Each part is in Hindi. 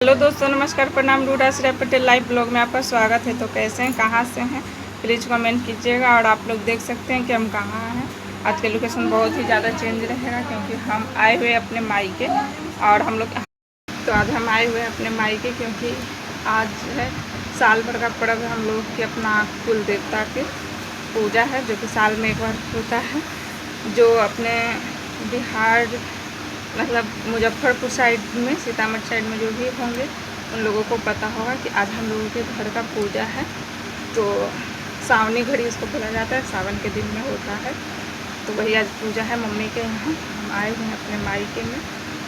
हेलो दोस्तों, नमस्कार, प्रणाम। रूडा श्रेया पटेल लाइव ब्लॉग में आपका स्वागत है। तो कैसे हैं, कहाँ से हैं, प्लीज़ कमेंट कीजिएगा। और आप लोग देख सकते हैं कि हम कहाँ हैं। आज के लोकेशन बहुत ही ज़्यादा चेंज रहेगा क्योंकि हम आए हुए अपने मायके। और हम लोग तो आज हम आए हुए हैं अपने मायके क्योंकि आज है साल भर का पर्व है हम लोग की, अपना कुल देवता की पूजा है जो कि साल में एक बार होता है। जो अपने बिहार मतलब मुजफ्फरपुर साइड में, सीतामढ़ी साइड में जो भी होंगे उन लोगों को पता होगा कि आज हम लोगों के घर का पूजा है। तो सावनी घड़ी इसको बोला जाता है, सावन के दिन में होता है। तो वही आज पूजा है मम्मी के यहाँ। हम आए हुए हैं अपने मायके में।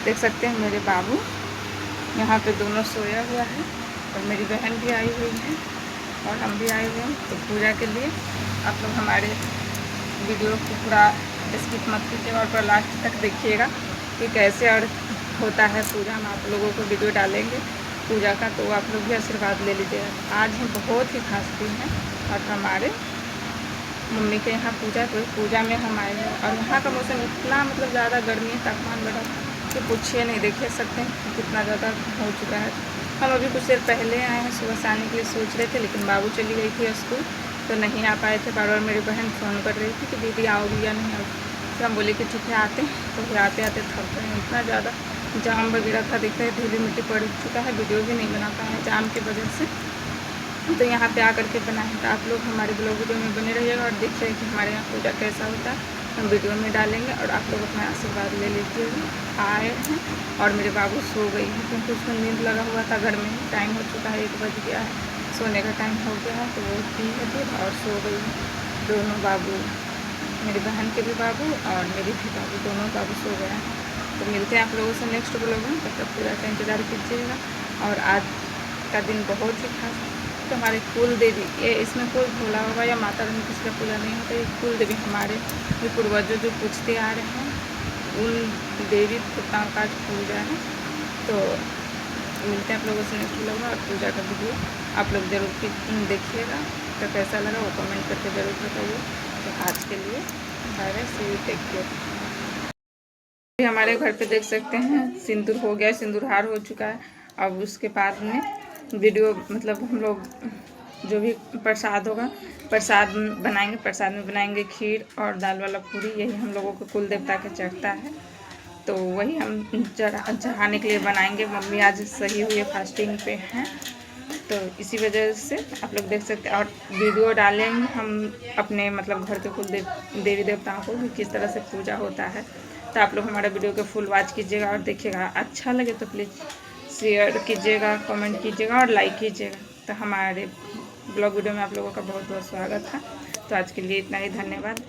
देख सकते हैं मेरे बाबू यहाँ पे दोनों सोया हुआ है और मेरी बहन भी आई हुई है और हम भी आए हुए हैं तो पूजा के लिए। आप लोग हमारे वीडियो को पूरा स्किप मत कीजिएगा और पूरा लास्ट तक देखिएगा कि कैसे और होता है पूजा। हम आप लोगों को वीडियो डालेंगे पूजा का, तो आप लोग भी आशीर्वाद ले लीजिएगा। आज हम बहुत ही खास दिन है और हमारे मम्मी के यहाँ पूजा, तो पूजा में हम आए हैं। और यहाँ का मौसम इतना मतलब ज़्यादा गर्मी है, तापमान बढ़ा कि पूछिए नहीं। देख सकते हैं कितना ज़्यादा हो चुका है। हम अभी कुछ देर पहले आए हैं, सुबह से आने के लिए सोच रहे थे लेकिन बाबू चली गई थी स्कूल तो नहीं आ पाए थे। बार बार मेरी बहन फ़ोन कर रही थी कि दीदी आओगी या नहीं आओगी। तो हम बोले कि ठीक है आते हैं। तो फिर आते आते थक गए हैं, इतना ज़्यादा जाम वगैरह था। दिख रहे धीरे मिट्टी पड़ चुका है, वीडियो भी नहीं बना पाए जाम की वजह से। तो यहाँ पे आकर के बनाए। तो आप लोग हमारे ब्लॉग वीडियो में बने रहिएगा और देख रहे हैं कि हमारे यहाँ पूजा कैसा होता है। हम वीडियो में डालेंगे और आप लोग अपना आशीर्वाद ले लीजिएगा। आए हैं और मेरे बाबू सो गई है क्योंकि उसको नींद लगा हुआ था। घर में टाइम हो चुका है, 1 बज गया है, सोने का टाइम हो गया है। तो वो पी है दूध और सो गई है। दोनों बाबू, मेरी बहन के भी बाबू और मेरी भी बाबू, दोनों बाबू सो गए हैं। तो मिलते हैं आप लोगों से नेक्स्ट ब्लॉग में, तब तक पूरा का इंतज़ार कीजिएगा। और आज का दिन बहुत ही खास है। तो हमारे कुल देवी, ये इसमें कोई भोला होगा या माता रानी किसी का पूजा नहीं होता। ये कुल देवी हमारे पूर्वजों जो पूछते आ रहे हैं उन देवी देवताओं का पूजा है। तो मिलते हैं आप लोगों से नेक्स्ट ब्लॉग में। और पूजा का वीडियो आप लोग ज़रूर देखिएगा। तो कैसा लगा वो कमेंट करके ज़रूर बताइए। तो आज के लिए bye bye, see you, take care. हमारे घर पे देख सकते हैं सिंदूर हो गया, सिंदूरहार हो चुका है। अब उसके बाद में वीडियो मतलब हम लोग जो भी प्रसाद होगा, प्रसाद बनाएंगे। प्रसाद में बनाएंगे खीर और दाल वाला पूरी। यही हम लोगों को कुल देवता का चढ़ता है, तो वही हम चढ़ाने के लिए बनाएंगे। मम्मी आज सही हुई फास्टिंग पे हैं, तो इसी वजह से आप लोग देख सकते हैं। और वीडियो डालेंगे हम अपने मतलब घर के कुल देवी देवताओं को कि किस तरह से पूजा होता है। तो आप लोग हमारा वीडियो को फुल वॉच कीजिएगा और देखिएगा। अच्छा लगे तो प्लीज़ शेयर कीजिएगा, कमेंट कीजिएगा और लाइक कीजिएगा। तो हमारे ब्लॉग वीडियो में आप लोगों का बहुत बहुत स्वागत है। तो आज के लिए इतना ही, धन्यवाद।